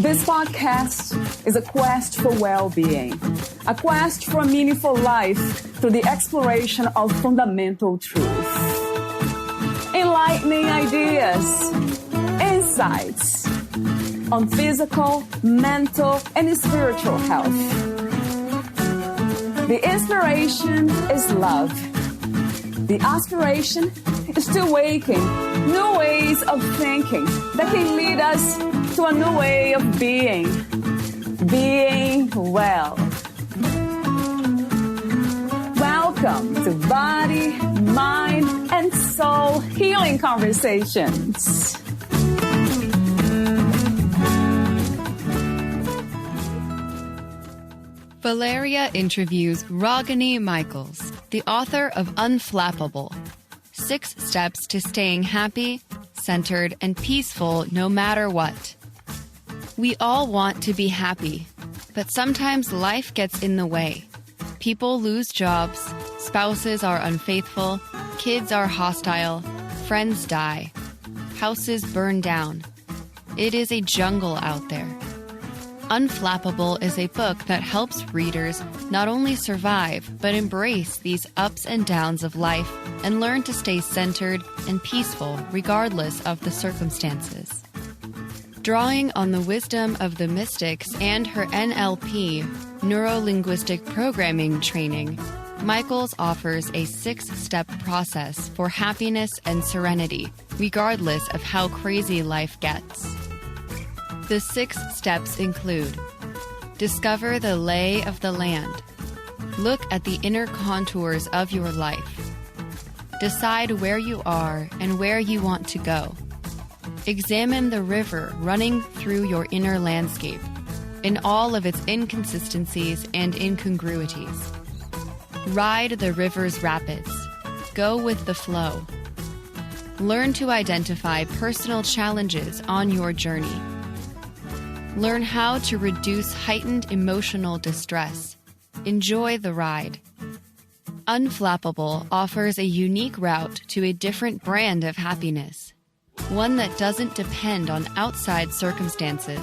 This podcast is a quest for well-being, a quest for a meaningful life through the exploration of fundamental truth. Enlightening ideas, insights on physical, mental, and spiritual health. The inspiration is love. The aspiration is to awaken new ways of thinking that can lead us to a new way of being well. Welcome to Body, Mind, and Soul Healing Conversations. Valeria interviews Ragini Michaels, the author of Unflappable, 6 Steps to Staying Happy, Centered, and Peaceful No Matter What. We all want to be happy, but sometimes life gets in the way. People lose jobs, spouses are unfaithful, kids are hostile, friends die, houses burn down. It is a jungle out there. Unflappable is a book that helps readers not only survive, but embrace these ups and downs of life and learn to stay centered and peaceful regardless of the circumstances. Drawing on the wisdom of the mystics and her NLP, neuro-linguistic programming training, Michaels offers a 6-step process for happiness and serenity, regardless of how crazy life gets. The 6 steps include: discover the lay of the land. Look at the inner contours of your life. Decide where you are and where you want to go. Examine the river running through your inner landscape in all of its inconsistencies and incongruities. Ride the river's rapids. Go with the flow. Learn to identify personal challenges on your journey. Learn how to reduce heightened emotional distress. Enjoy the ride. Unflappable offers a unique route to a different brand of happiness, one that doesn't depend on outside circumstances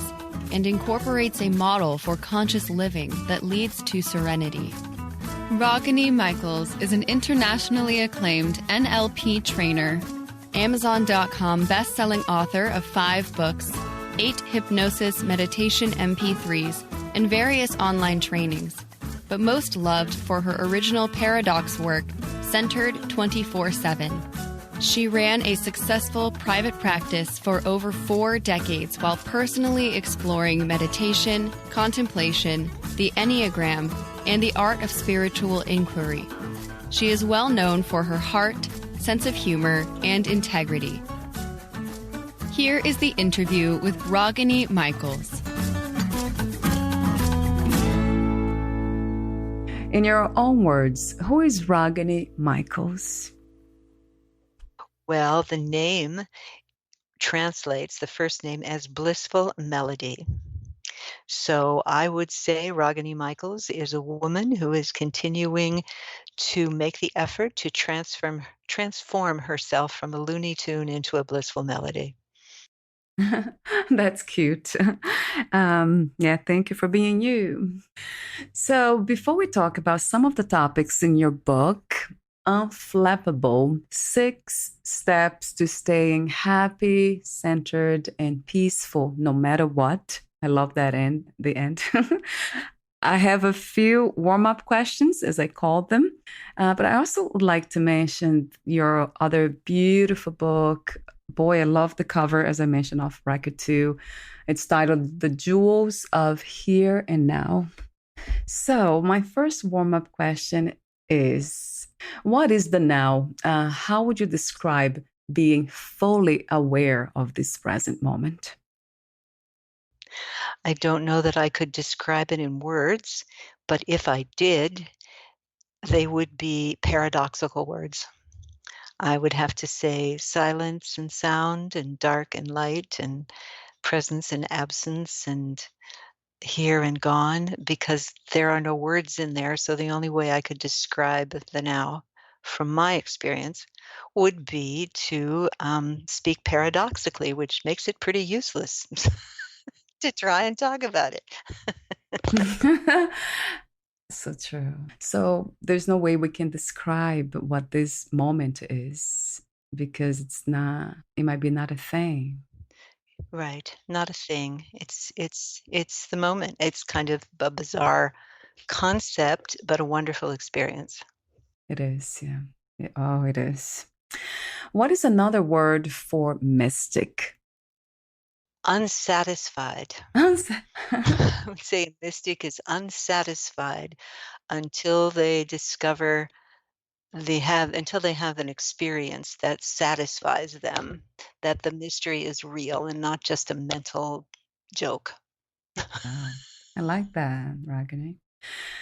and incorporates a model for conscious living that leads to serenity. Ragini Michaels is an internationally acclaimed NLP trainer, Amazon.com best-selling author of 5 books, 8 hypnosis meditation MP3s, and various online trainings, but most loved for her original paradox work, Centered 24/7. She ran a successful private practice for over 4 decades while personally exploring meditation, contemplation, the Enneagram, and the art of spiritual inquiry. She is well known for her heart, sense of humor, and integrity. Here is the interview with Ragini Michaels. In your own words, who is Ragini Michaels? Well, the name translates the first name as blissful melody. So I would say Ragini Michaels is a woman who is continuing to make the effort to transform herself from a Looney Tune into a blissful melody. That's cute. Thank you for being you. So before we talk about some of the topics in your book, Unflappable, 6 Steps to Staying Happy, Centered, and Peaceful No Matter What. I love that the end. I have a few warm-up questions, as I call them. But I also would like to mention your other beautiful book. Boy, I love the cover, as I mentioned off record too. It's titled The Jewels of Here and Now. So my first warm-up question is, what is the now? How would you describe being fully aware of this present moment? I don't know that I could describe it in words, but if I did, they would be paradoxical words. I would have to say silence and sound and dark and light and presence and absence and here and gone, because there are no words in there. So the only way I could describe the now from my experience would be to speak paradoxically, which makes it pretty useless. to try and talk about it. So true. So there's no way we can describe what this moment is because it might be not a thing. Right, not a thing. It's the moment. It's kind of a bizarre concept, but a wonderful experience. It is, yeah. Oh, it is. What is another word for mystic? Unsatisfied. I would say a mystic is unsatisfied until they discover until they have an experience that satisfies them, that the mystery is real and not just a mental joke. Wow. I like that, Ragini.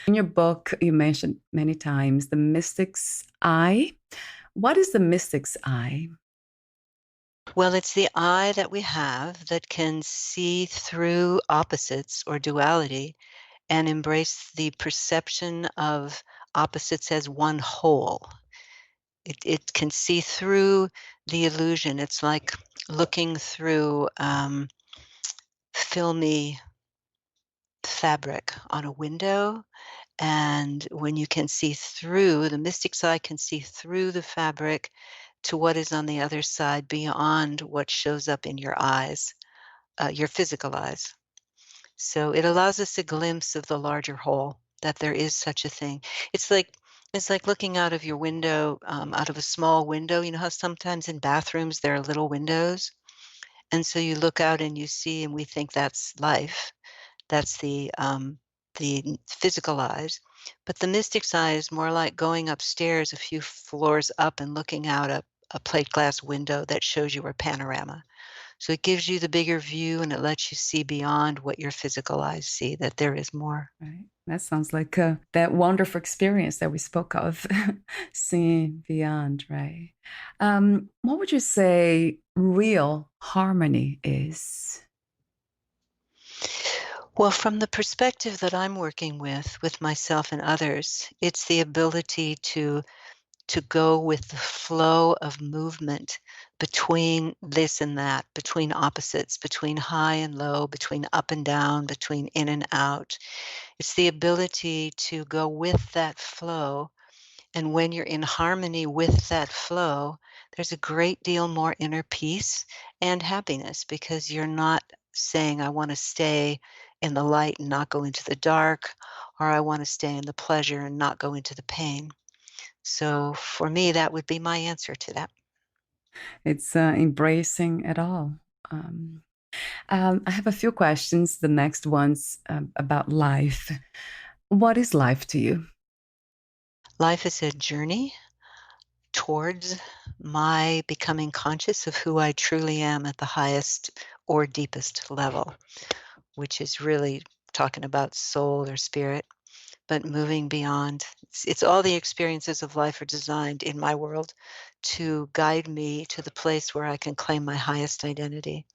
In your book, you mentioned many times the mystic's eye. What is the mystic's eye? Well, it's the eye that we have that can see through opposites or duality and embrace the perception of opposites as one whole. It can see through the illusion. It's like looking through filmy fabric on a window. And when you can see through, the mystic's eye can see through the fabric to what is on the other side beyond what shows up in your eyes, your physical eyes. So it allows us a glimpse of the larger whole, that there is such a thing. It's like it's like looking out of your window, out of a small window. You know how sometimes in bathrooms there are little windows, and so you look out and you see, and we think that's life. That's the physical eyes. But the mystic's eye is more like going upstairs a few floors up and looking out a plate glass window that shows you a panorama. So it gives you the bigger view and it lets you see beyond what your physical eyes see, that there is more. Right. That sounds like that wonderful experience that we spoke of, seeing beyond, right? What would you say real harmony is? Well, from the perspective that I'm working with myself and others, it's the ability to go with the flow of movement between this and that, between opposites, between high and low, between up and down, between in and out. It's the ability to go with that flow. And when you're in harmony with that flow, there's a great deal more inner peace and happiness because you're not saying, I want to stay in the light and not go into the dark, or I want to stay in the pleasure and not go into the pain. So for me, that would be my answer to that. It's embracing it all. Um, I have a few questions. The next one's about life. What is life to you? Life is a journey towards my becoming conscious of who I truly am at the highest or deepest level, which is really talking about soul or spirit, but moving beyond. It's all the experiences of life are designed in my world to guide me to the place where I can claim my highest identity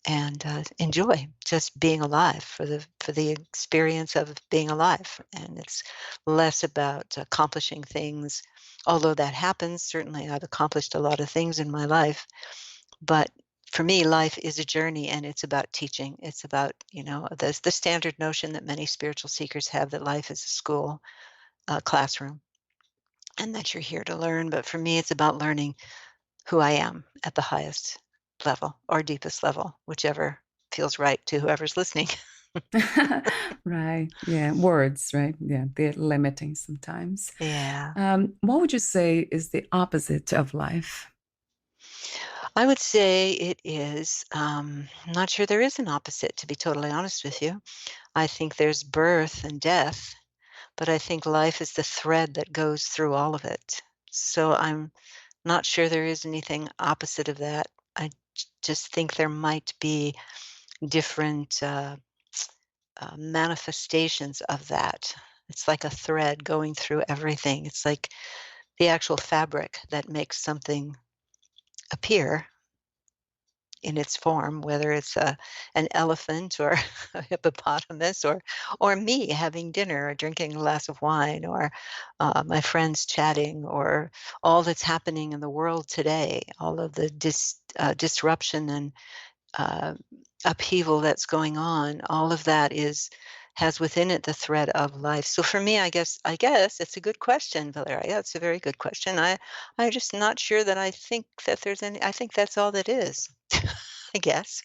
and enjoy just being alive for the experience of being alive. And it's less about accomplishing things, although that happens. Certainly, I've accomplished a lot of things in my life, but for me, life is a journey, and it's about teaching. It's about the standard notion that many spiritual seekers have that life is a school, classroom, and that you're here to learn. But for me, it's about learning who I am at the highest level or deepest level, whichever feels right to whoever's listening. Right. Yeah. Words, right? Yeah. They're limiting sometimes. Yeah. What would you say is the opposite of life? I would say it is, I'm not sure there is an opposite, to be totally honest with you. I think there's birth and death, but I think life is the thread that goes through all of it. So I'm not sure there is anything opposite of that. I just think there might be different manifestations of that. It's like a thread going through everything. It's like the actual fabric that makes something appear in its form, whether it's an elephant or a hippopotamus or me having dinner or drinking a glass of wine or my friends chatting or all that's happening in the world today, all of the disruption and uh, upheaval that's going on, all of that has within it the thread of life. So for me, I guess it's a good question, Valeria. Yeah, it's a very good question. I'm just not sure that I think that there's any. I think that's all that is. I guess.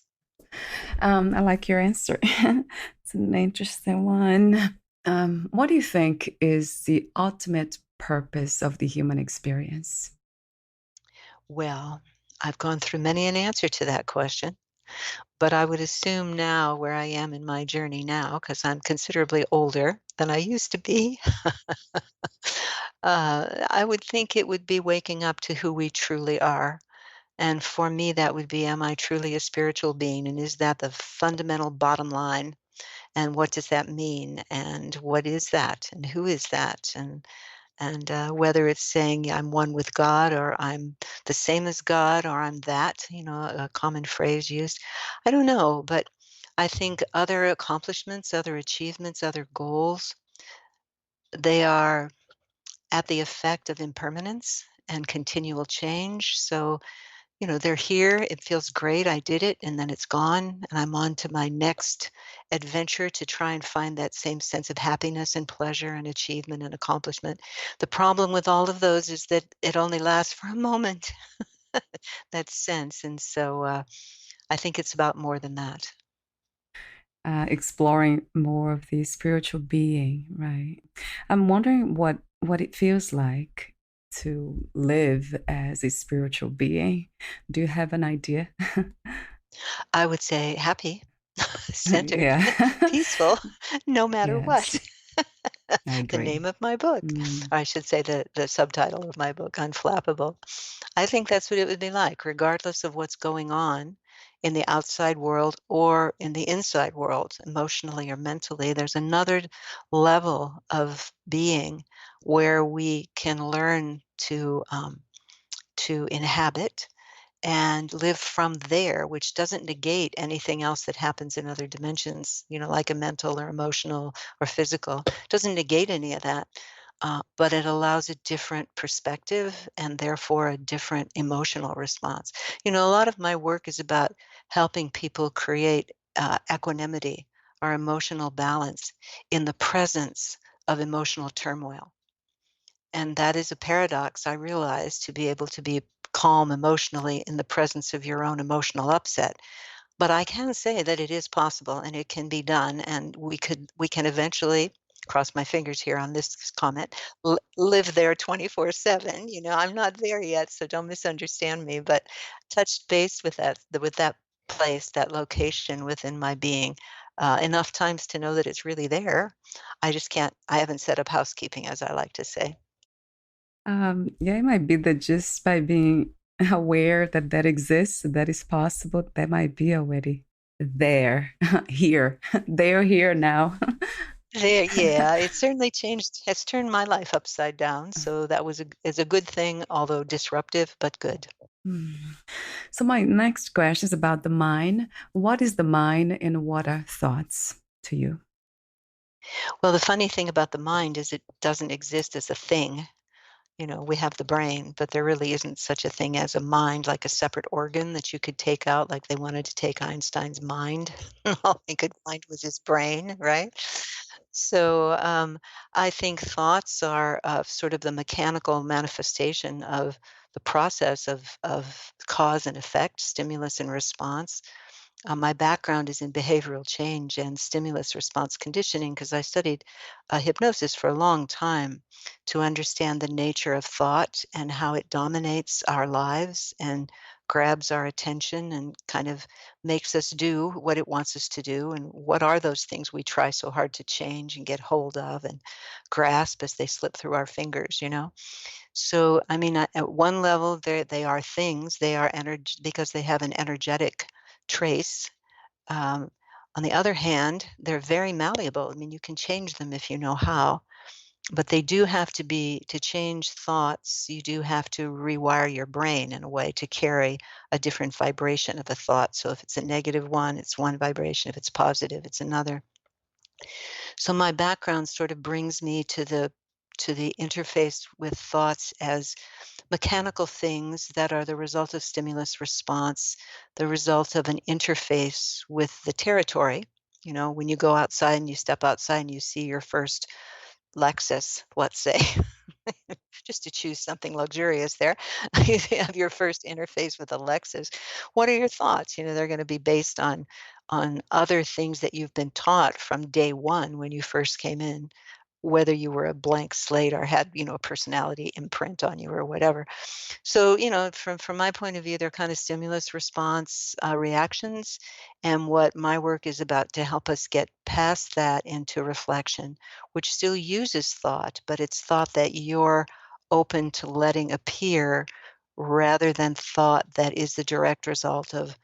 I like your answer. It's an interesting one. What do you think is the ultimate purpose of the human experience? Well, I've gone through many an answer to that question, but I would assume now where I am in my journey now, because I'm considerably older than I used to be, I would think it would be waking up to who we truly are. And for me, that would be, am I truly a spiritual being? And is that the fundamental bottom line? And what does that mean? And what is that? And who is that? And whether it's saying I'm one with God, or I'm the same as God, or I'm that, a common phrase used. I don't know, but I think other accomplishments, other achievements, other goals, they are at the effect of impermanence and continual change. So, they're here. It feels great. I did it, and then it's gone. And I'm on to my next adventure to try and find that same sense of happiness and pleasure and achievement and accomplishment. The problem with all of those is that it only lasts for a moment, that sense. And so I think it's about more than that. Exploring more of the spiritual being, right? I'm wondering what it feels like to live as a spiritual being. Do you have an idea? I would say happy, centered, Yeah. peaceful, no matter what. Yes, I The name agree. of my book. Mm. Or I should say the subtitle of my book, Unflappable. I think that's what it would be like, regardless of what's going on in the outside world or in the inside world, emotionally or mentally. There's another level of being where we can learn to inhabit and live from there, which doesn't negate anything else that happens in other dimensions, like a mental or emotional or physical. Doesn't negate any of that, but it allows a different perspective and therefore a different emotional response. A lot of my work is about helping people create equanimity or emotional balance in the presence of emotional turmoil. And that is a paradox, I realize, to be able to be calm emotionally in the presence of your own emotional upset. But I can say that it is possible and it can be done, and we can eventually, cross my fingers here on this comment, live there 24/7. I'm not there yet, so don't misunderstand me, but touched base with that place, that location within my being, enough times to know that it's really there. I haven't set up housekeeping, as I like to say. Yeah, it might be that just by being aware that that exists, that is possible, that might be already there, here. They're here now. There, yeah, it certainly has turned my life upside down, so that is a good thing, although disruptive, but good. Hmm. So my next question is about the mind. What is the mind and what are thoughts to you? Well, the funny thing about the mind is it doesn't exist as a thing. We have the brain, but there really isn't such a thing as a mind, like a separate organ that you could take out, like they wanted to take Einstein's mind. All they could find was his brain, right? So I think thoughts are sort of the mechanical manifestation of the process of cause and effect, stimulus and response. My background is in behavioral change and stimulus response conditioning because I studied hypnosis for a long time to understand the nature of thought and how it dominates our lives and grabs our attention and kind of makes us do what it wants us to do. And what are those things we try so hard to change and get hold of and grasp as they slip through our fingers? So, I mean, at one level, they are things, they are energy because they have an energetic trace. Um, on the other hand, they're very malleable. I mean, you can change them if you know how, but they do have to change thoughts, you do have to rewire your brain in a way to carry a different vibration of a thought. So if it's a negative one, it's one vibration. If it's positive, it's another. So my background sort of brings me to the interface with thoughts as mechanical things that are the result of stimulus response, the result of an interface with the territory. You know, when you go outside and you step outside and you see your first Lexus, let's say, just to choose something luxurious there. You have your first interface with a Lexus. What are your thoughts? You know, they're going to be based on other things that you've been taught from day one when you first came in, whether you were a blank slate or had, you know, a personality imprint on you or whatever. So, you know, from my point of view, they're kind of stimulus response reactions. And what my work is about to help us get past that into reflection, which still uses thought, but it's thought that you're open to letting appear rather than thought that is the direct result of,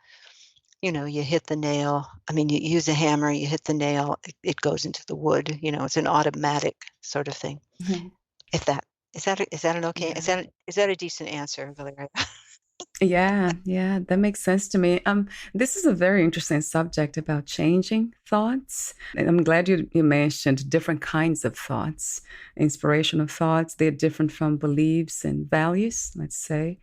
you know, you hit the nail. I mean, you use a hammer, you hit the nail, it goes into the wood. You know, it's an automatic sort of thing. Mhm. If that is that an okay? Yeah. Is that a decent answer, Valeria? Yeah, yeah, that makes sense to me. This is a very interesting subject about changing thoughts. And I'm glad you mentioned different kinds of thoughts, inspirational thoughts. They're different from beliefs and values, let's say.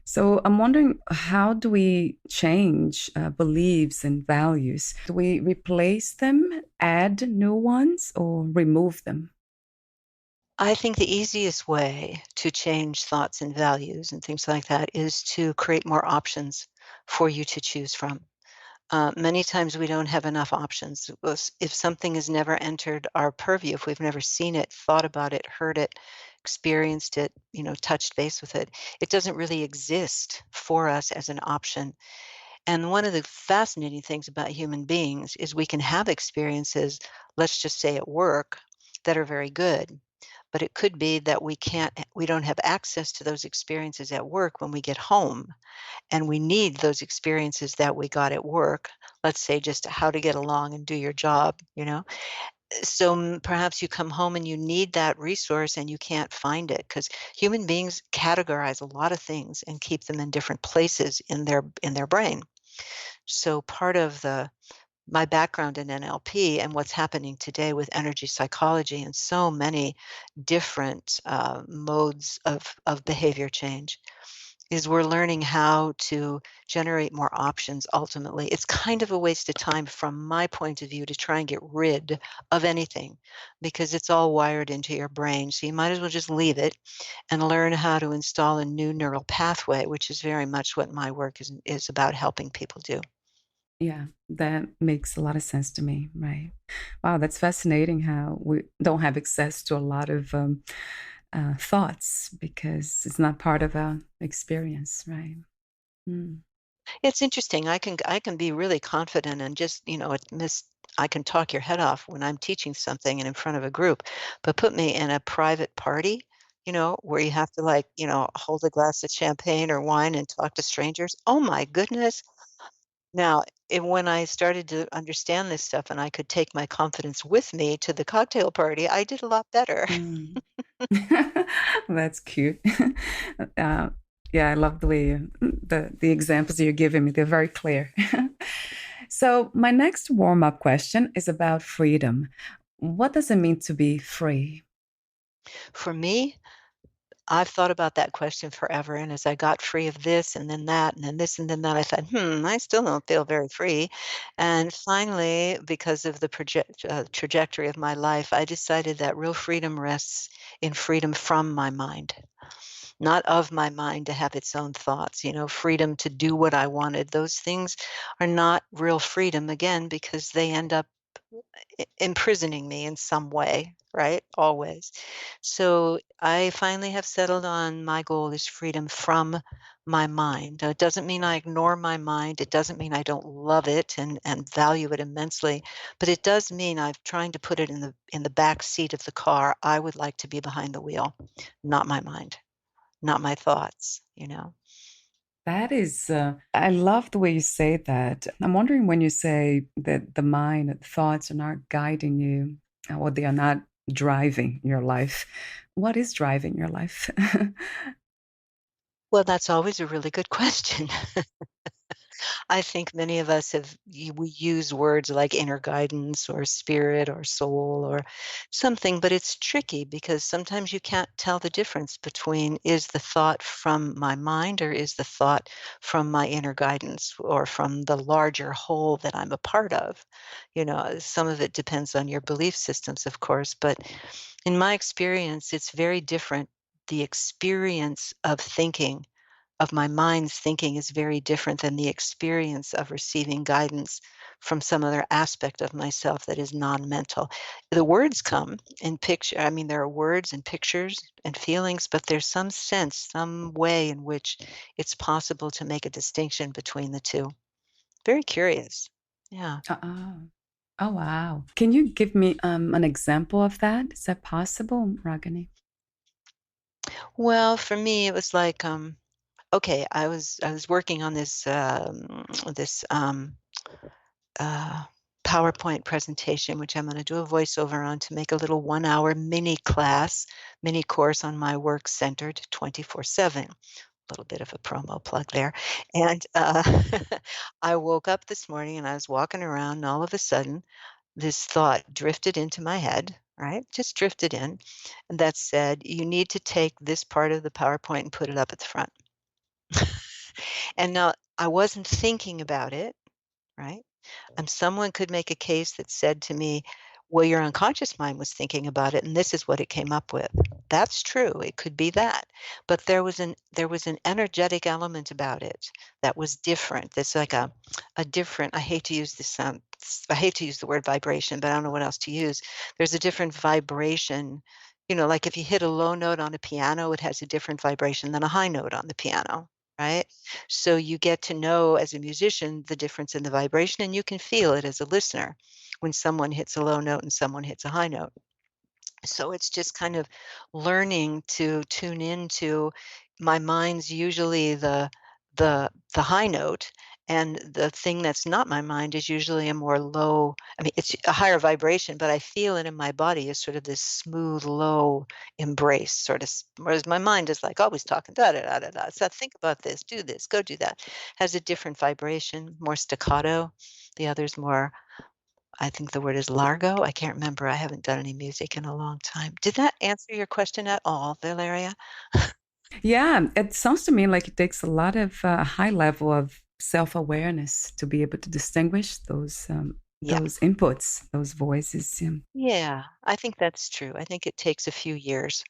So I'm wondering, how do we change beliefs and values? Do we replace them, add new ones, or remove them? I think the easiest way to change thoughts and values and things like that is to create more options for you to choose from. Many times we don't have enough options. If something has never entered our purview, if we've never seen it, thought about it, heard it, experienced it, you know, touched base with it, it doesn't really exist for us as an option. And one of the fascinating things about human beings is we can have experiences, let's just say at work, that are very good. But it could be that we don't have access to those experiences at work when we get home. And we need those experiences that we got at work. Let's say just how to get along and do your job, you know? So perhaps you come home and you need that resource and you can't find it because human beings categorize a lot of things and keep them in different places in their brain. So part of the my background in NLP and what's happening today with energy psychology and so many different modes of behavior change is we're learning how to generate more options ultimately. It's kind of a waste of time from my point of view to try and get rid of anything because it's all wired into your brain. So you might as well just leave it and learn how to install a new neural pathway, which is very much what my work is about helping people do. Yeah, that makes a lot of sense to me. Right. Wow, that's fascinating how we don't have access to a lot of thoughts because it's not part of our experience. Right. Mm. It's interesting. I can be really confident and just, you know, I can talk your head off when I'm teaching something and in front of a group, but put me in a private party, you know, where you have to like, you know, hold a glass of champagne or wine and talk to strangers. Oh my goodness. Now, when I started to understand this stuff and I could take my confidence with me to the cocktail party, I did a lot better. Mm. That's cute. uh, yeah, I love the way the examples you're giving me. They're very clear. So my next warm-up question is about freedom. What does it mean to be free? For me, I've thought about that question forever, and as I got free of this and then that and then this and then that, I thought, I still don't feel very free." And finally, because of the trajectory of my life, I decided that real freedom rests in freedom from my mind, not of my mind to have its own thoughts, you know, freedom to do what I wanted. Those things are not real freedom, again, because they end up imprisoning me in some way, right? Always. So I finally have settled on my goal is freedom from my mind. It doesn't mean I ignore my mind. It doesn't mean I don't love it and value it immensely, but it does mean I'm trying to put it in the back seat of the car. I would like to be behind the wheel, not my mind, not my thoughts, you know. That is, I love the way you say that. I'm wondering when you say that the mind, the thoughts are not guiding you or they are not driving your life. What is driving your life? Well, that's always a really good question. I think many of us we use words like inner guidance or spirit or soul or something, but it's tricky because sometimes you can't tell the difference between is the thought from my mind or is the thought from my inner guidance or from the larger whole that I'm a part of. Some of it depends on your belief systems, of course, but in my experience, it's very different. The experience of my mind's thinking is very different than the experience of receiving guidance from some other aspect of myself that is non-mental. The words come in picture. I mean, there are words and pictures and feelings, but there's some sense, some way in which it's possible to make a distinction between the two. Very curious. Yeah. Oh. Oh, wow. Can you give me an example of that? Is that possible, Ragini? Well, for me, it was like, okay, I was working on this uh, PowerPoint presentation, which I'm going to do a voiceover on to make a little 1 hour mini class, mini course on my work centered 24/7. A little bit of a promo plug there. And I woke up this morning and I was walking around, and all of a sudden, this thought drifted into my head, right? Just drifted in. And that said, you need to take this part of the PowerPoint and put it up at the front. And now I wasn't thinking about it, right? Someone could make a case that said to me, "Well, your unconscious mind was thinking about it, and this is what it came up with." That's true. It could be that, but there was an energetic element about it that was different. There's like a different. I hate to use this sound. I hate to use the word vibration, but I don't know what else to use. There's a different vibration. Like if you hit a low note on a piano, it has a different vibration than a high note on the piano, right? So you get to know as a musician the difference in the vibration, and you can feel it as a listener when someone hits a low note and someone hits a high note. So it's just kind of learning to tune into my mind's usually the high note, and the thing that's not my mind is usually a more low. I mean, it's a higher vibration, but I feel it in my body as sort of this smooth, low embrace, sort of. Whereas my mind is like always talking, da da da da da. So think about this, do this, go do that. Has a different vibration, more staccato. The other's more, I think the word is largo. I can't remember. I haven't done any music in a long time. Did that answer your question at all, Valeria? Yeah, it sounds to me like it takes a lot of high level of self-awareness to be able to distinguish Yeah. those inputs, those voices. Yeah, I think that's true. I think it takes a few years.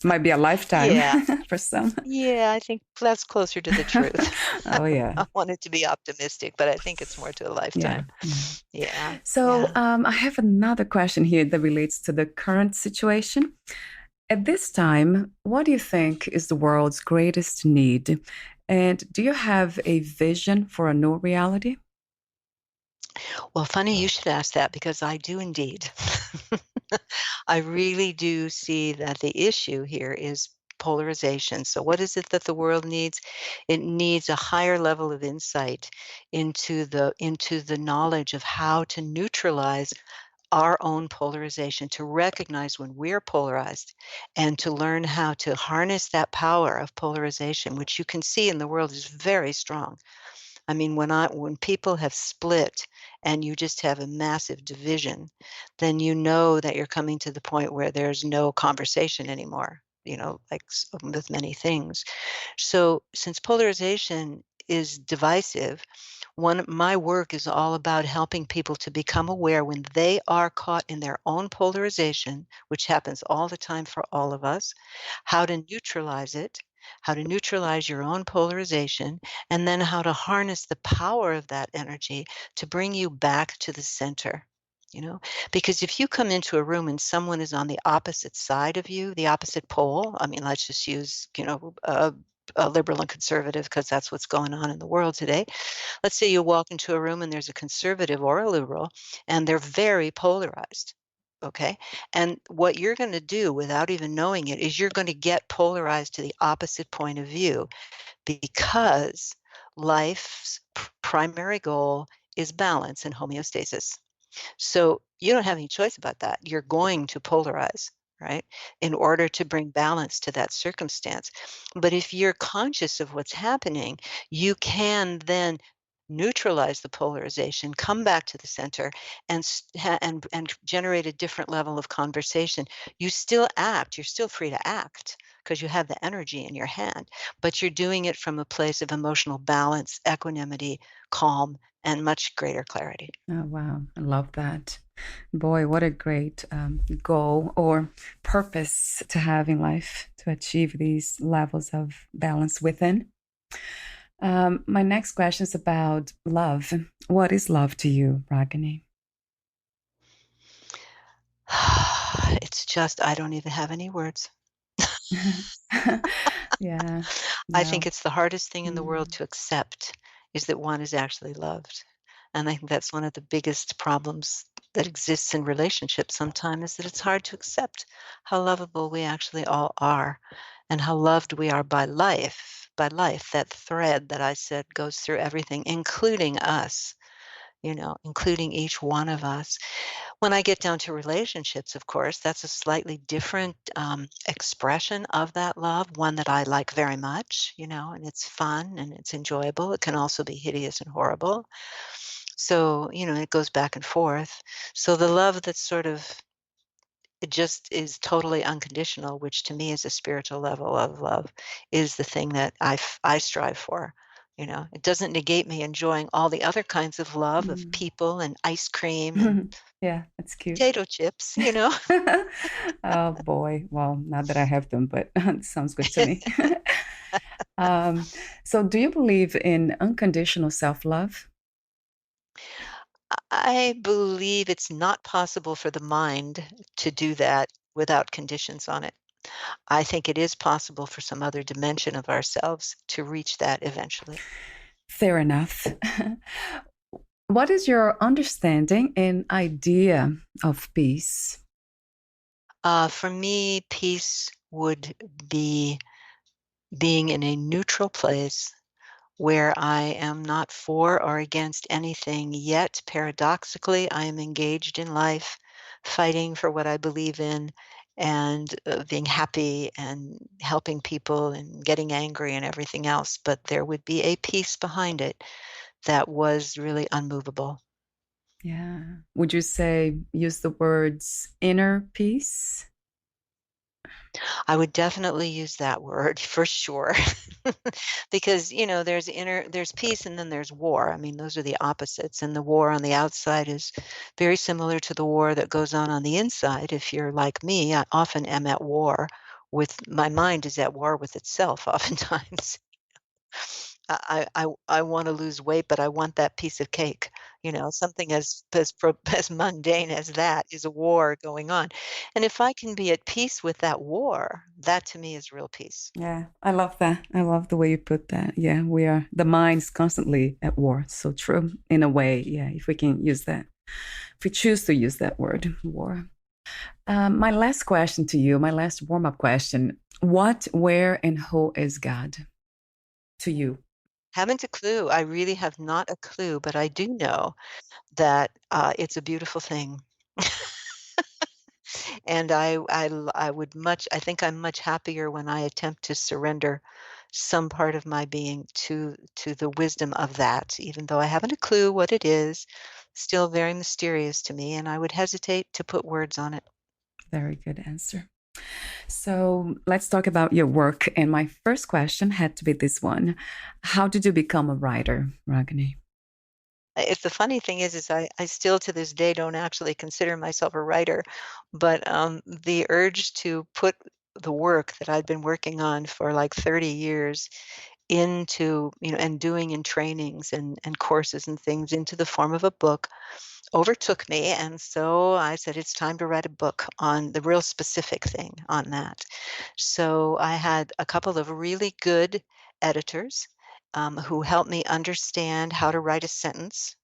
Might be a lifetime Yeah. for some. Yeah, I think that's closer to the truth. Oh yeah, I wanted to be optimistic, but I think it's more to a yeah, lifetime. yeah. Yeah. So Yeah. I have another question here that relates to the current situation. At this time, what do you think is the world's greatest need? And do you have a vision for a new reality? Well, funny you should ask that because I do indeed. I really do see that the issue here is polarization. So, what is it that the world needs? It needs a higher level of insight into the knowledge of how to neutralize our own polarization, to recognize when we're polarized, and to learn how to harness that power of polarization, which you can see in the world is very strong. I mean, when people have split and you just have a massive division, then you know that you're coming to the point where there's no conversation anymore, like with many things. So, since polarization is divisive, my work is all about helping people to become aware when they are caught in their own polarization, which happens all the time for all of us, how to neutralize it, how to neutralize your own polarization, and then how to harness the power of that energy to bring you back to the center. You know, because if you come into a room and someone is on the opposite side of you, the opposite pole, I mean, let's just use, a liberal and conservative because that's what's going on in the world today. Let's say you walk into a room and there's a conservative or a liberal, and they're very polarized. Okay. And what you're going to do without even knowing it is you're going to get polarized to the opposite point of view because life's primary goal is balance and homeostasis. So you don't have any choice about that. You're going to polarize, right? In order to bring balance to that circumstance. But if you're conscious of what's happening, you can then neutralize the polarization, come back to the center, and generate a different level of conversation. You still act. You're still free to act because you have the energy in your hand, but you're doing it from a place of emotional balance, equanimity, calm, and much greater clarity. Oh, wow. I love that. Boy, what a great goal or purpose to have in life to achieve these levels of balance within. My next question is about love. What is love to you, Ragini? It's just, I don't even have any words. Yeah, I think no. it's the hardest thing in the world Mm, to accept is that one is actually loved. And I think that's one of the biggest problems that exists in relationships sometimes is that it's hard to accept how lovable we actually all are and how loved we are by life. By life, that thread that I said goes through everything, including us, including each one of us. When I get down to relationships, of course, that's a slightly different expression of that love, one that I like very much, and it's fun and it's enjoyable. It can also be hideous and horrible. So, it goes back and forth. So the love that's sort of, it just is totally unconditional, which to me is a spiritual level of love, is the thing that I strive for. It doesn't negate me enjoying all the other kinds of love of mm. people and ice cream and Yeah, that's cute. potato chips. Oh boy. Well, not that I have them, but it sounds good to me. Um, so do you believe in unconditional self-love? I believe it's not possible for the mind to do that without conditions on it. I think it is possible for some other dimension of ourselves to reach that eventually. Fair enough. What is your understanding and idea of peace? For me, peace would be being in a neutral place where I am not for or against anything, yet paradoxically, I am engaged in life, fighting for what I believe in, and being happy and helping people and getting angry and everything else. But there would be a peace behind it that was really unmovable. Yeah. Would you say use the words inner peace? I would definitely use that word for sure. Because, there's peace and then there's war. I mean, those are the opposites. And the war on the outside is very similar to the war that goes on the inside. If you're like me, I often am at war with my mind is at war with itself oftentimes. I wanna lose weight, but I want that piece of cake, something as mundane as that is a war going on, and if I can be at peace with that war, that to me is real peace. Yeah, I love that. I love the way you put that. Yeah, we are, the mind's constantly at war. So true in a way. Yeah, if we can use that, if we choose to use that word, war. My last question to you, my last warm up question: what, where, and who is God to you? Haven't a clue, I really have not a clue, but I do know that, it's a beautiful thing. And I would much I think I'm much happier when I attempt to surrender some part of my being to the wisdom of that, even though I haven't a clue what it is, still very mysterious to me, and I would hesitate to put words on it. Very good answer. So let's talk about your work. And my first question had to be this one: how did you become a writer, Ragini? If the funny thing is I still to this day don't actually consider myself a writer, but, the urge to put the work that I'd been working on for, like, 30 years into, and doing in trainings and courses and things into the form of a book overtook me, and so I said, "It's time to write a book on the real specific thing on that." So I had a couple of really good editors, who helped me understand how to write a sentence.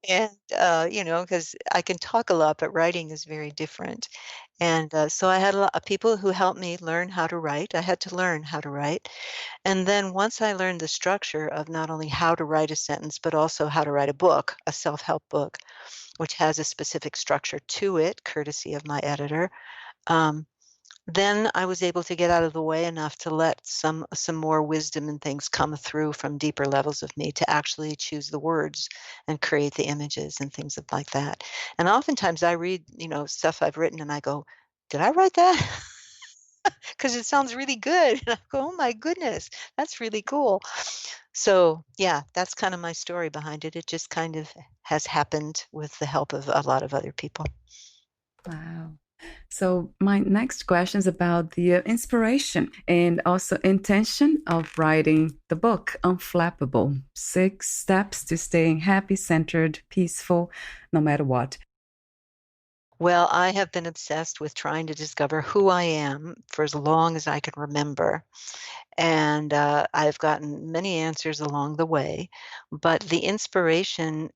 And, because I can talk a lot, but writing is very different. And, so I had a lot of people who helped me learn how to write. I had to learn how to write. And then once I learned the structure of not only how to write a sentence, but also how to write a book, a self-help book, which has a specific structure to it, courtesy of my editor, um, then I was able to get out of the way enough to let some more wisdom and things come through from deeper levels of me to actually choose the words and create the images and things like that. And oftentimes I read, stuff I've written and I go, "Did I write that?" Because it sounds really good. And I go, "Oh my goodness, that's really cool." So, yeah, that's kind of my story behind it. It just kind of has happened with the help of a lot of other people. Wow. So, my next question is about the inspiration and also intention of writing the book, Unflappable: 6 Steps to Staying Happy, Centered, Peaceful, No Matter What. Well, I have been obsessed with trying to discover who I am for as long as I can remember. And I've gotten many answers along the way. But the inspiration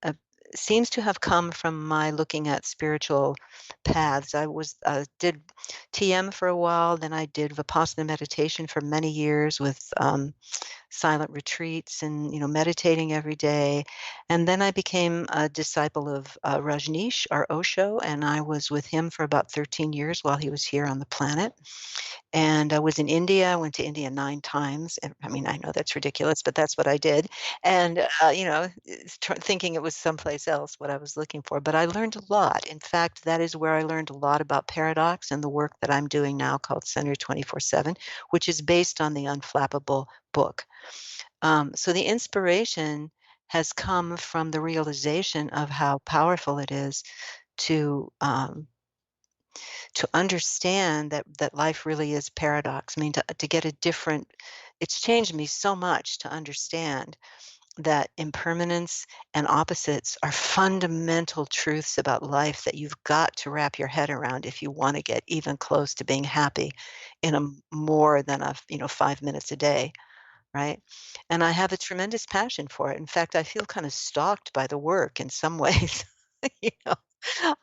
seems to have come from my looking at spiritual paths. I did TM for a while, then I did Vipassana meditation for many years with silent retreats and meditating every day. And then I became a disciple of Rajneesh, our Osho, and I was with him for about 13 years while he was here on the planet. And I was in India. I went to India 9 times. And I mean, I know that's ridiculous, but that's what I did. And, thinking it was someplace else what I was looking for. But I learned a lot. In fact, that is where I learned a lot about paradox and the work that I'm doing now called Center 24/7, which is based on the Unflappable book. So the inspiration has come from the realization of how powerful it is to um, to understand that life really is paradox. I mean, to get a different. It's changed me so much to understand that impermanence and opposites are fundamental truths about life that you've got to wrap your head around if you want to get even close to being happy in more than 5 minutes a day, right? And I have a tremendous passion for it. In fact, I feel kind of stalked by the work in some ways. You know,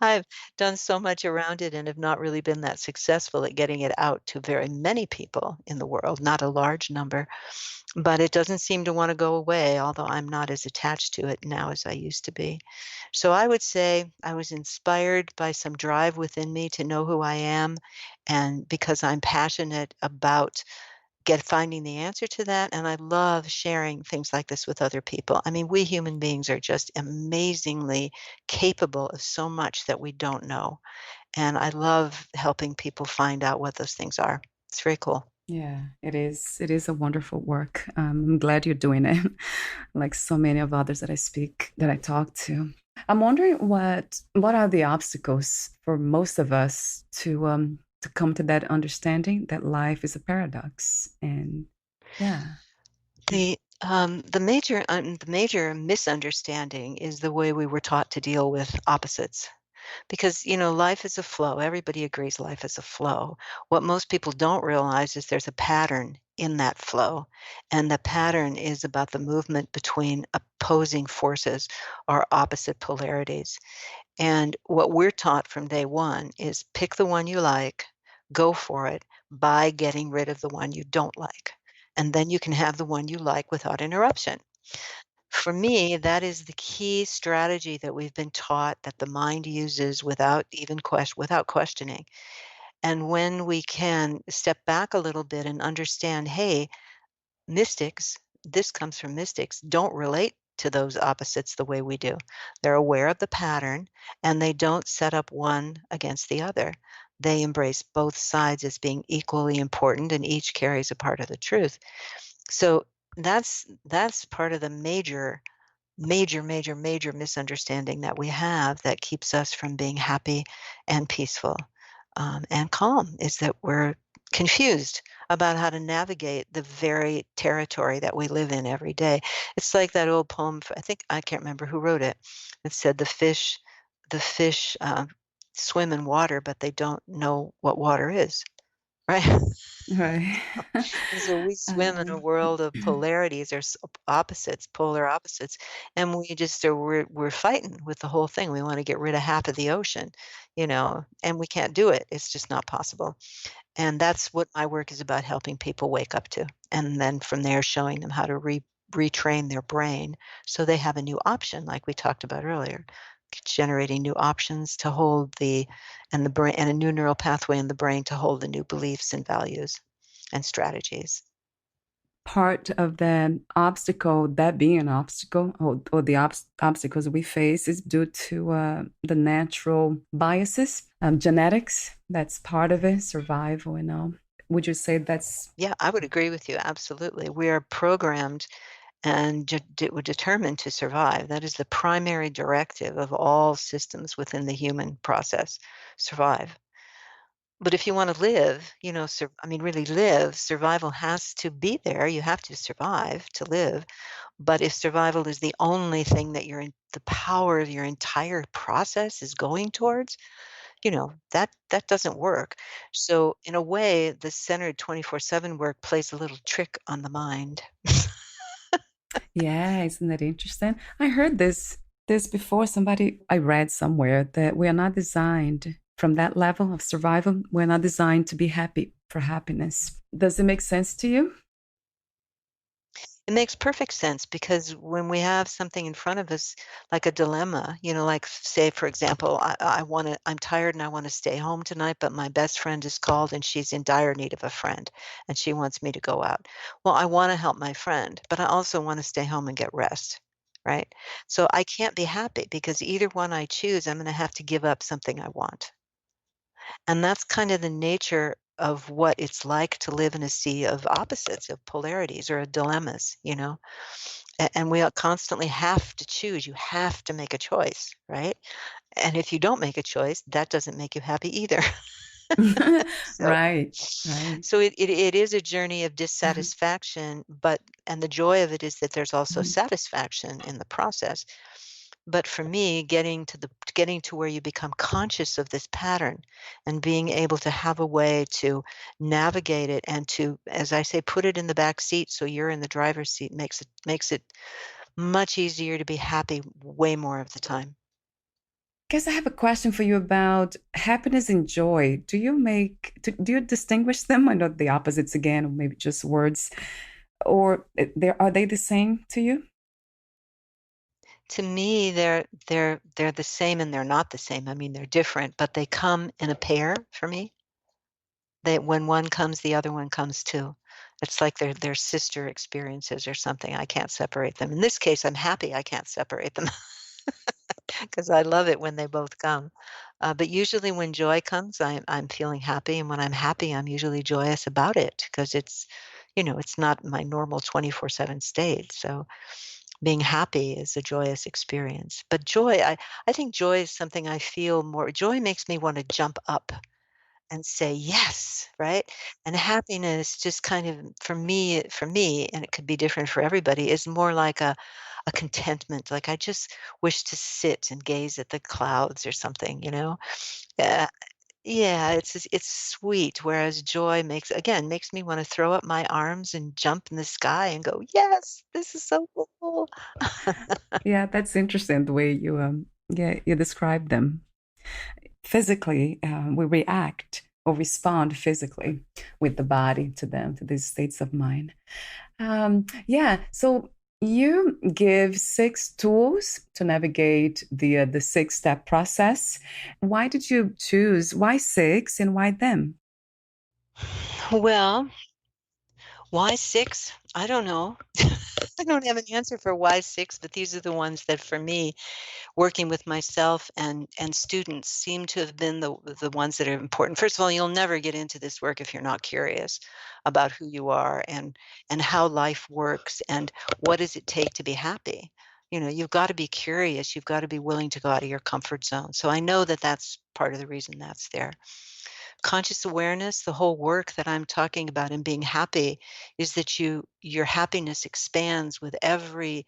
I've done so much around it and have not really been that successful at getting it out to very many people in the world, not a large number, but it doesn't seem to want to go away, although I'm not as attached to it now as I used to be. So I would say I was inspired by some drive within me to know who I am. And because I'm passionate about finding the answer to that, and I love sharing things like this with other people. I mean, we human beings are just amazingly capable of so much that we don't know, and I love helping people find out what those things are. It's very cool. Yeah, it is. It is a wonderful work. I'm glad you're doing it, like so many of others that I talk to. I'm wondering what are the obstacles for most of us to come to that understanding that life is a paradox. And yeah. The major misunderstanding is the way we were taught to deal with opposites. Because, life is a flow. Everybody agrees life is a flow. What most people don't realize is there's a pattern in that flow. And the pattern is about the movement between opposing forces or opposite polarities. And what we're taught from day one is pick the one you like, go for it by getting rid of the one you don't like. And then you can have the one you like without interruption. For me, that is the key strategy that we've been taught that the mind uses without questioning. And when we can step back a little bit and understand, hey, mystics, this comes from mystics, don't relate to those opposites the way we do. They're aware of the pattern and they don't set up one against the other. They embrace both sides as being equally important and each carries a part of the truth. So that's part of the major misunderstanding that we have that keeps us from being happy and peaceful and calm is that we're confused about how to navigate the very territory that we live in every day. It's like that old poem. I think I can't remember who wrote it. It said the fish swim in water, but they don't know what water is. right? Right. And so we swim in a Um, world of polarities or opposites, polar opposites, and we just are we're fighting with the whole thing. We want to get rid of half of the ocean, and we can't do it. It's just not possible. And that's what my work is about, helping people wake up to. And then from there, showing them how to retrain their brain so they have a new option, like we talked about earlier, generating new options to hold the brain, and a new neural pathway in the brain to hold the new beliefs and values and strategies. Part of the obstacle, that being an obstacle, or the obstacles we face, is due to the natural biases, genetics. That's part of it, survival and all. Would you say that's Yeah, I would agree with you. Absolutely. We are programmed and determined to survive. That is the primary directive of all systems within the human process: survive. But if you want to live, really live, survival has to be there. You have to survive to live. But if survival is the only thing that the power of your entire process is going towards, that doesn't work. So in a way, the centered 24/7 work plays a little trick on the mind. Yeah, isn't that interesting? I heard this before. Somebody I read somewhere that we are not designed from that level of survival. We're not designed to be happy for happiness. Does it make sense to you? It makes perfect sense because when we have something in front of us, like a dilemma, like say, for example, I'm tired and I want to stay home tonight, but my best friend is called and she's in dire need of a friend and she wants me to go out. Well, I want to help my friend, but I also want to stay home and get rest. Right. So I can't be happy because either one I choose, I'm going to have to give up something I want. And that's kind of the nature of what it's like to live in a sea of opposites, of polarities or dilemmas, And we constantly have to choose. You have to make a choice, right? And if you don't make a choice, that doesn't make you happy either. So, Right, right. so it is a journey of Uh-huh. dissatisfaction, and the joy of it is that there's also Mhm. satisfaction in the process. But for me, getting to where you become conscious of this pattern and being able to have a way to navigate it and to, as I say, put it in the back seat so you're in the driver's seat makes it much easier to be happy way more of the time. Guess I have a question for you about happiness and joy. Do you distinguish them? I know the opposites again, or maybe just words, or are they the same to you? To me, they're the same and they're not the same. I mean, they're different, but they come in a pair for me. When one comes, the other one comes too. It's like they're sister experiences or something. I can't separate them. In this case, I'm happy I can't separate them because I love it when they both come. But usually when joy comes, I'm feeling happy, and when I'm happy, I'm usually joyous about it because it's not my normal 24/7 state. So being happy is a joyous experience. But I think joy is something I feel more. Joy makes me want to jump up and say yes, right? And happiness just kind of for me, and it could be different for everybody, is more like a contentment. Like I just wish to sit and gaze at the clouds or something. Yeah, yeah, it's sweet. Whereas joy makes me want to throw up my arms and jump in the sky and go, yes, this is so cool. Yeah, that's interesting the way you describe them. Physically, we react or respond physically with the body to them, to these states of mind. Yeah, so you give 6 tools to navigate the 6-step process. Why did you choose? Why 6 and why them? Well, why six? I don't know. I don't have an answer for why six, but these are the ones that for me, working with myself and students, seem to have been the ones that are important. First of all, you'll never get into this work if you're not curious about who you are and how life works and what does it take to be happy. You've got to be curious. You've got to be willing to go out of your comfort zone. So I know that that's part of the reason that's there. Conscious awareness, the whole work that I'm talking about in being happy is that your happiness expands with every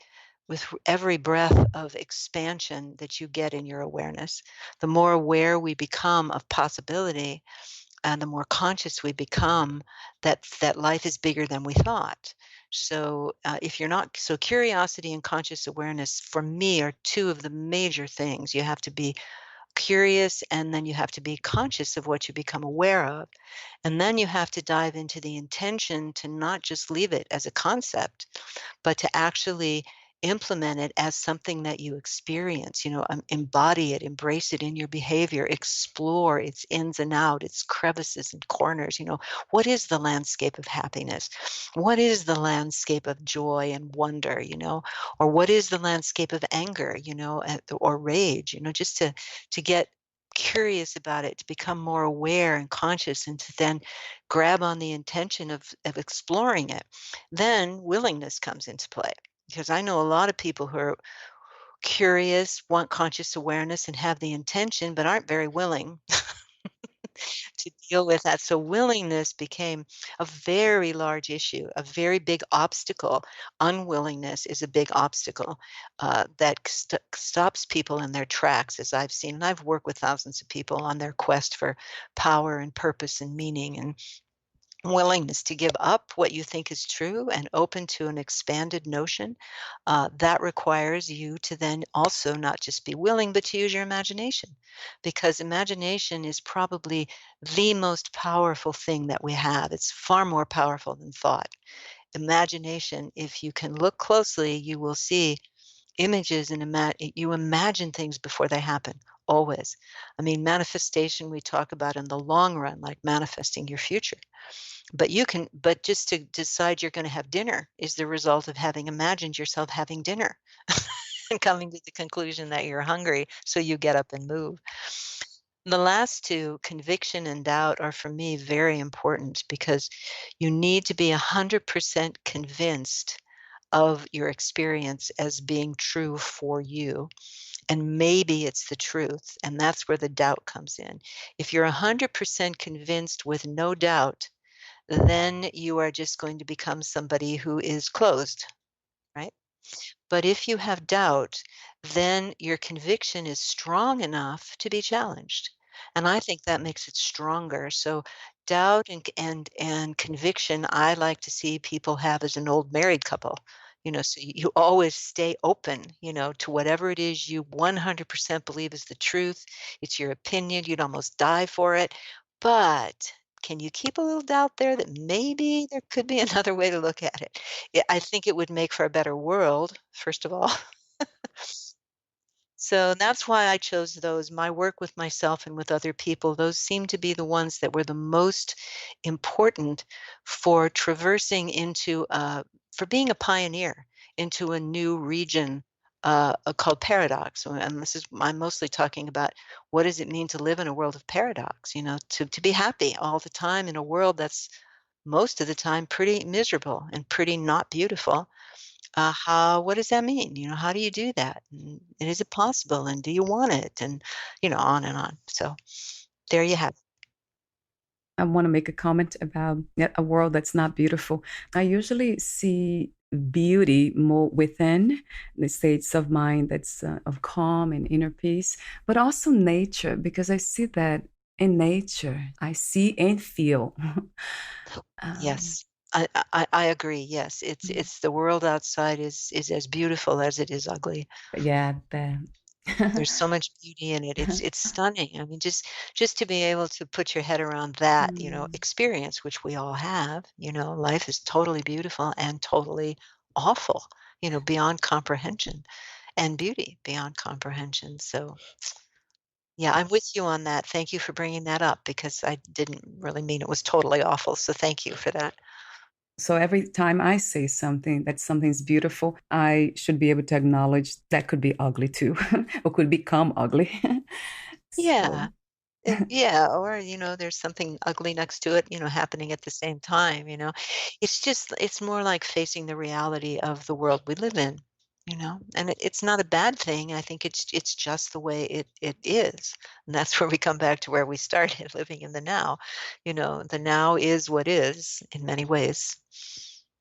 breath of expansion that you get in your awareness. The more aware we become of possibility, and the more conscious we become, that life is bigger than we thought. So if you're not, so curiosity and conscious awareness for me are two of the major things. You have to be curious, and then you have to be conscious of what you become aware of. And then you have to dive into the intention to not just leave it as a concept, but to actually implement it as something that you experience, embody it, embrace it in your behavior, explore its ins and out, its crevices and corners. What is the landscape of happiness? What is the landscape of joy and wonder? Or what is the landscape of anger, or rage, just to get curious about it, to become more aware and conscious, and to then grab on the intention of exploring it. Then willingness comes into play, because I know a lot of people who are curious, want conscious awareness, and have the intention, but aren't very willing to deal with that. So willingness became a very large issue, a very big obstacle. Unwillingness is a big obstacle that stops people in their tracks, as I've seen. And I've worked with thousands of people on their quest for power and purpose and meaning, and willingness to give up what you think is true and open to an expanded notion. That requires you to then also not just be willing, but to use your imagination, because imagination is probably the most powerful thing that we have. It's far more powerful than thought. Imagination, if you can look closely, you will see images, and you imagine things before they happen. Always. I mean, manifestation we talk about in the long run, like manifesting your future. But just to decide you're gonna have dinner is the result of having imagined yourself having dinner and coming to the conclusion that you're hungry, so you get up and move. The last two, conviction and doubt, are for me very important, because you need to be 100% convinced of your experience as being true for you, and maybe it's the truth, and that's where the doubt comes in. If you're 100% convinced with no doubt, then you are just going to become somebody who is closed, right? But if you have doubt, then your conviction is strong enough to be challenged. And I think that makes it stronger. So doubt and conviction, I like to see people have as an old married couple. So you always stay open, to whatever it is you 100% believe is the truth. It's your opinion. You'd almost die for it. But can you keep a little doubt there that maybe there could be another way to look at it? I think it would make for a better world, first of all. So that's why I chose those. My work with myself and with other people, those seem to be the ones that were the most important for traversing into, for being a pioneer into a new region called paradox. And this is, I'm mostly talking about what does it mean to live in a world of paradox, to be happy all the time in a world that's most of the time pretty miserable and pretty not beautiful. What does that mean? How do you do that? And is it possible? And do you want it? And, on and on. So there you have it. I want to make a comment about a world that's not beautiful. I usually see beauty more within the states of mind that's of calm and inner peace, but also nature, because I see that in nature, I see and feel. um, Yes. I agree. Yes. It's the world outside is as beautiful as it is ugly. yeah, that. There's so much beauty in it. It's stunning. I mean, just to be able to put your head around that, Mm, experience, which we all have, life is totally beautiful and totally awful, beyond comprehension, and beauty beyond comprehension. So, yeah, I'm with you on that. Thank you for bringing that up, because I didn't really mean it was totally awful. So thank you for that. So every time I say something that something's beautiful, I should be able to acknowledge that could be ugly too, or could become ugly. So Yeah. Yeah, or, there's something ugly next to it, happening at the same time, It's more like facing the reality of the world we live in, And it's not a bad thing. I think it's just the way it is. And that's where we come back to where we started, living in the now. The now is what is in many ways.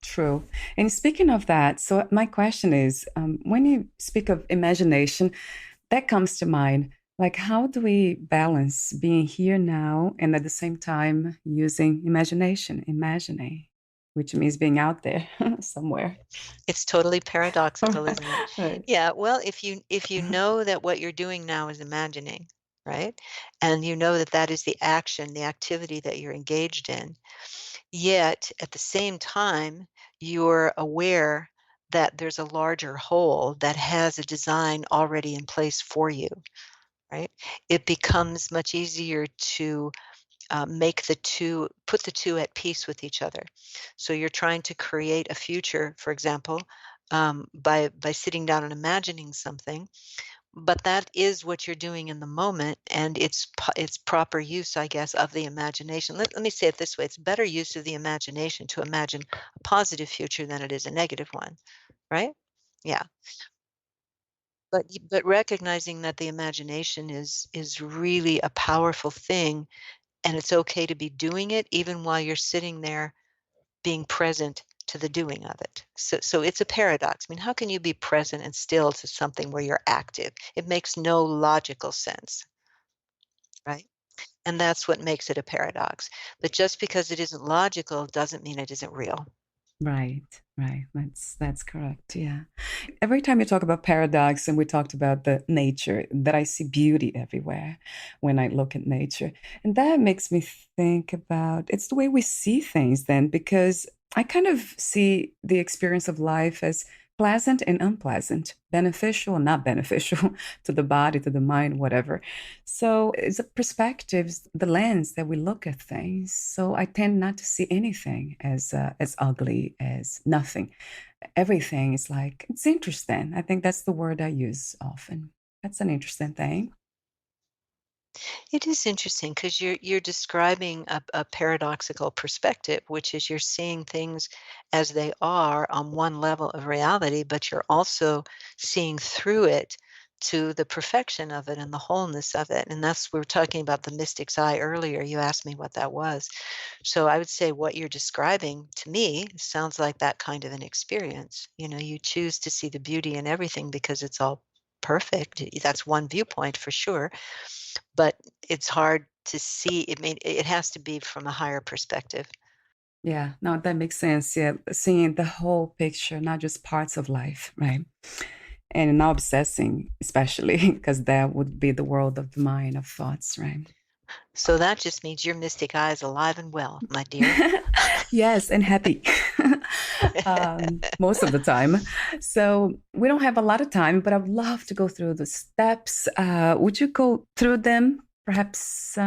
true. And speaking of that, so my question is, when you speak of imagination, that comes to mind. Like, how do we balance being here now and at the same time using imagination, imagining, which means being out there somewhere? It's totally paradoxical, isn't it? Right. Yeah, well, if you know that what you're doing now is imagining, right? And you know that that is the action, the activity that you're engaged in, yet at the same time, you're aware that there's a larger whole that has a design already in place for you, right? It becomes much easier to make the two, put the two at peace with each other. So you're trying to create a future, for example, by sitting down and imagining something, but that is what you're doing in the moment, and it's proper use, I guess, of the imagination. Let me say it this way: it's better use of the imagination to imagine a positive future than it is a negative one, right? Yeah, but recognizing that the imagination is really a powerful thing, and it's okay to be doing it even while you're sitting there being present to the doing of it. So it's a paradox. I mean, how can you be present and still to something where you're active? It makes no logical sense, right? And that's what makes it a paradox. But just because it isn't logical doesn't mean it isn't real. Right, right. That's correct. Yeah. Every time you talk about paradox, and we talked about the nature, that I see beauty everywhere when I look at nature. And that makes me think about it's the way we see things then, because I kind of see the experience of life as pleasant and unpleasant, beneficial and not beneficial to the body, to the mind, whatever. So it's the perspectives, the lens that we look at things. So I tend not to see anything as ugly as nothing. Everything is like it's interesting. I think that's the word I use often. That's an interesting thing. It is interesting because you're describing a paradoxical perspective, which is you're seeing things as they are on one level of reality, but you're also seeing through it to the perfection of it and the wholeness of it. And that's we were talking about the mystic's eye earlier. You asked me what that was. So I would say what you're describing to me sounds like that kind of an experience. You know, you choose to see the beauty in everything because it's all perfect. That's one viewpoint for sure, but it's hard to see. It has to be from a higher perspective. Yeah, no, that makes sense. Yeah, seeing the whole picture, not just parts of life, right? And not obsessing, especially because that would be the world of the mind of thoughts, right? So that just means your mystic eye is alive and well, my dear. Yes, and happy most of the time. So we don't have a lot of time, but I'd love to go through the steps. Would you go through them, perhaps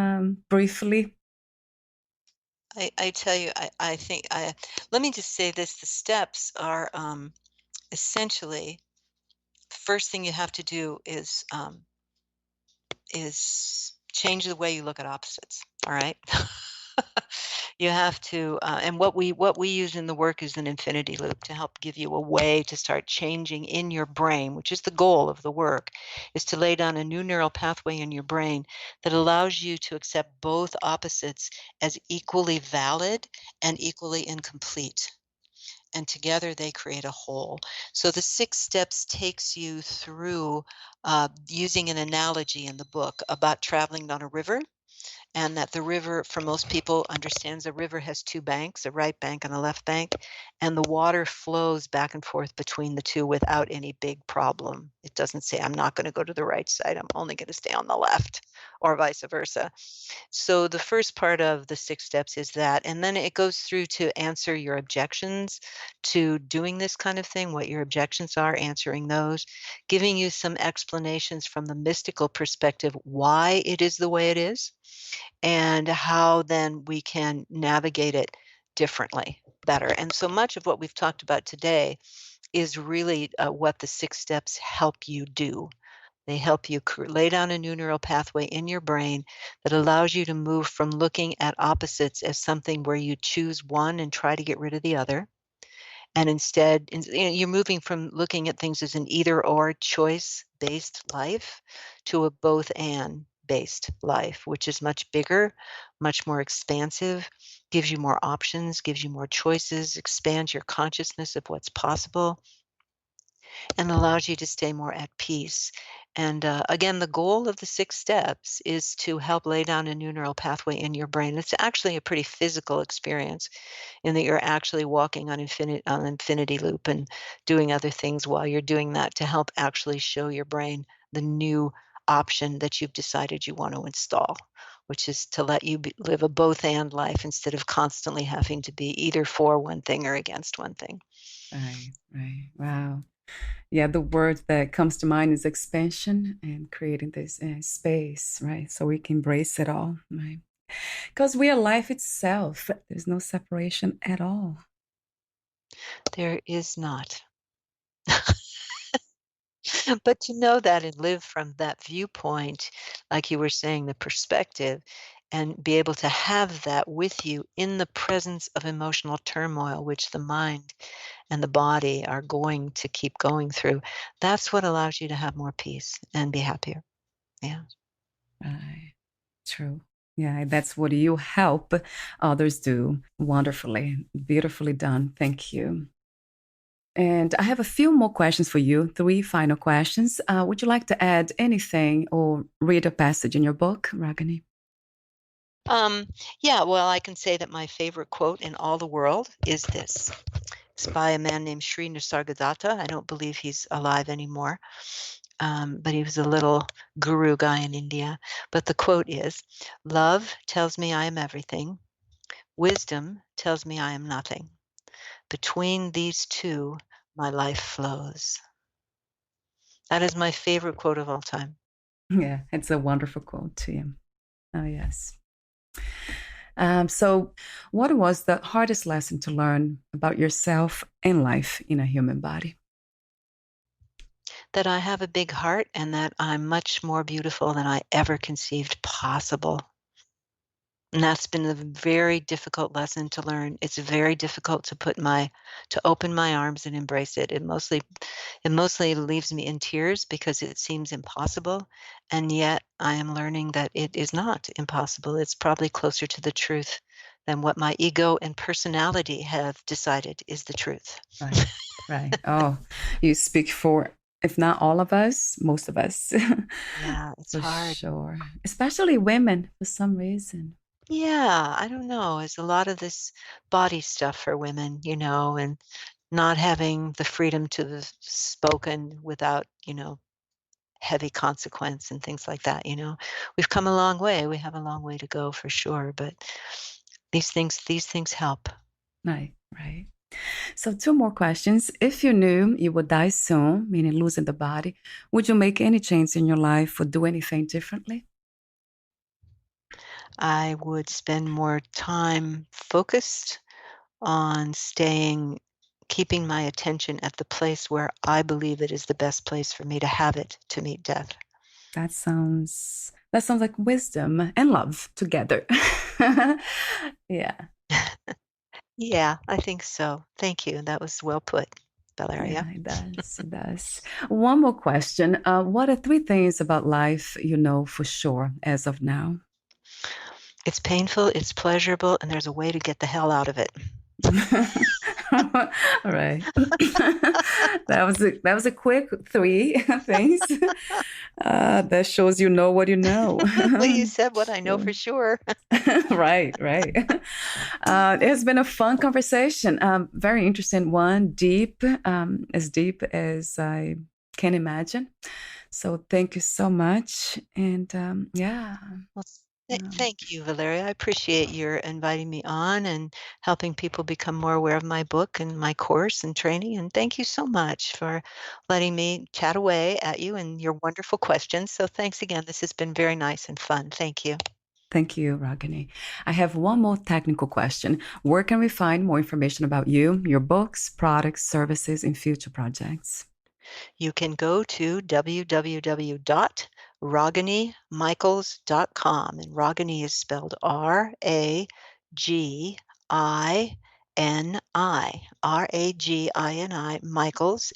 briefly? I tell you, I think let me just say this: the steps are essentially the first thing you have to do is change the way you look at opposites. All right. You have to, and what we use in the work is an infinity loop to help give you a way to start changing in your brain, which is the goal of the work, is to lay down a new neural pathway in your brain that allows you to accept both opposites as equally valid and equally incomplete. And together they create a whole. So the 6 steps takes you through using an analogy in the book about traveling on a river, and that the river, for most people, understands a river has 2 banks, a right bank and a left bank, and the water flows back and forth between the 2 without any big problem. It doesn't say, "I'm not gonna go to the right side, I'm only gonna stay on the left," or vice versa. So the first part of the 6 steps is that, and then it goes through to answer your objections to doing this kind of thing, what your objections are, answering those, giving you some explanations from the mystical perspective why it is the way it is, and how then we can navigate it differently, better. And so much of what we've talked about today is really what the 6 steps help you do. They help you lay down a new neural pathway in your brain that allows you to move from looking at opposites as something where you choose one and try to get rid of the other, and instead, you're moving from looking at things as an either or choice based life to a both and based life, which is much bigger, much more expansive, gives you more options, gives you more choices, expands your consciousness of what's possible, and allows you to stay more at peace. And again, the goal of the 6 steps is to help lay down a new neural pathway in your brain. It's actually a pretty physical experience in that you're actually walking on infinity loop and doing other things while you're doing that to help actually show your brain the new option that you've decided you want to install, which is to let you live a both and life instead of constantly having to be either for one thing or against one thing. Right, right. Wow. Yeah, the word that comes to mind is expansion and creating this space, right? So we can embrace it all, right? Because we are life itself. There's no separation at all. There is not. But to know that and live from that viewpoint, like you were saying, the perspective, and be able to have that with you in the presence of emotional turmoil, which the mind and the body are going to keep going through, that's what allows you to have more peace and be happier. Yeah. Right. True. Yeah, that's what you help others do. Wonderfully, beautifully done. Thank you. And I have a few more questions for you, 3 final questions. Would you like to add anything or read a passage in your book, Ragini? Um, yeah, well, I can say that my favorite quote in all the world is this. It's by a man named Sri Nisargadatta. I don't believe he's alive anymore, but he was a little guru guy in India. But the quote is, "Love tells me I am everything. Wisdom tells me I am nothing. Between these two, my life flows." That is my favorite quote of all time. Yeah, it's a wonderful quote to you. Oh, yes. So, what was the hardest lesson to learn about yourself and life in a human body? That I have a big heart and that I'm much more beautiful than I ever conceived possible. And that's been a very difficult lesson to learn. It's very difficult to open my arms and embrace it. It mostly leaves me in tears because it seems impossible, and yet I am learning that it is not impossible. It's probably closer to the truth than what my ego and personality have decided is the truth. Right, right. Oh, you speak for, if not all of us, most of us. Yeah, it's For hard. sure. Especially women for some reason. Yeah, I don't know. It's a lot of this body stuff for women, and not having the freedom to have spoken without, heavy consequence and things like that. We've come a long way. We have a long way to go for sure, but these things help. Right, right. So, 2 more questions. If you knew you would die soon, meaning losing the body, would you make any change in your life or do anything differently? I would spend more time focused on keeping my attention at the place where I believe it is the best place for me to have it to meet death. That sounds like wisdom and love together. Yeah. Yeah, I think so. Thank you. That was well put, Yeah, Valeria. it does. It does. One more question. What are 3 things about life you know for sure as of now? It's painful, it's pleasurable, and there's a way to get the hell out of it. All right. That was a quick 3 things. That shows you know what you know. Well, you said what I know Sure. for sure. Right, right. It has been a fun conversation. Very interesting one, as deep as I can imagine. So thank you so much. And yeah. Well, um, thank you, Valeria. I appreciate your inviting me on and helping people become more aware of my book and my course and training. And thank you so much for letting me chat away at you and your wonderful questions. So thanks again. This has been very nice and fun. Thank you. Thank you, Ragini. I have one more technical question. Where can we find more information about you, your books, products, services, and future projects? You can go to www.raginimichaels.com, and Ragini is spelled Ragini, Michaels, Michaels,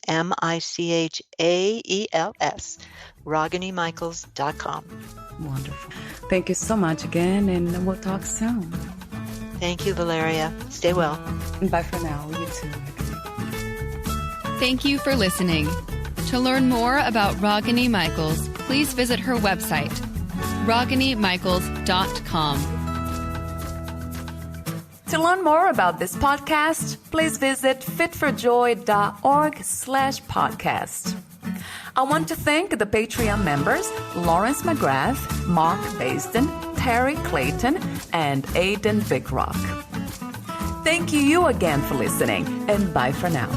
raginimichaels.com. Wonderful. Thank you so much again, and we'll talk soon. Thank you, Valeria. Stay well. Bye for now. You too. Thank you for listening. To learn more about Ragini Michaels, please visit her website, raginimichaels.com. To learn more about this podcast, please visit fitforjoy.org/podcast. I want to thank the Patreon members, Lawrence McGrath, Mark Basden, Terry Clayton, and Aidan Vickrock. Thank you again for listening, and bye for now.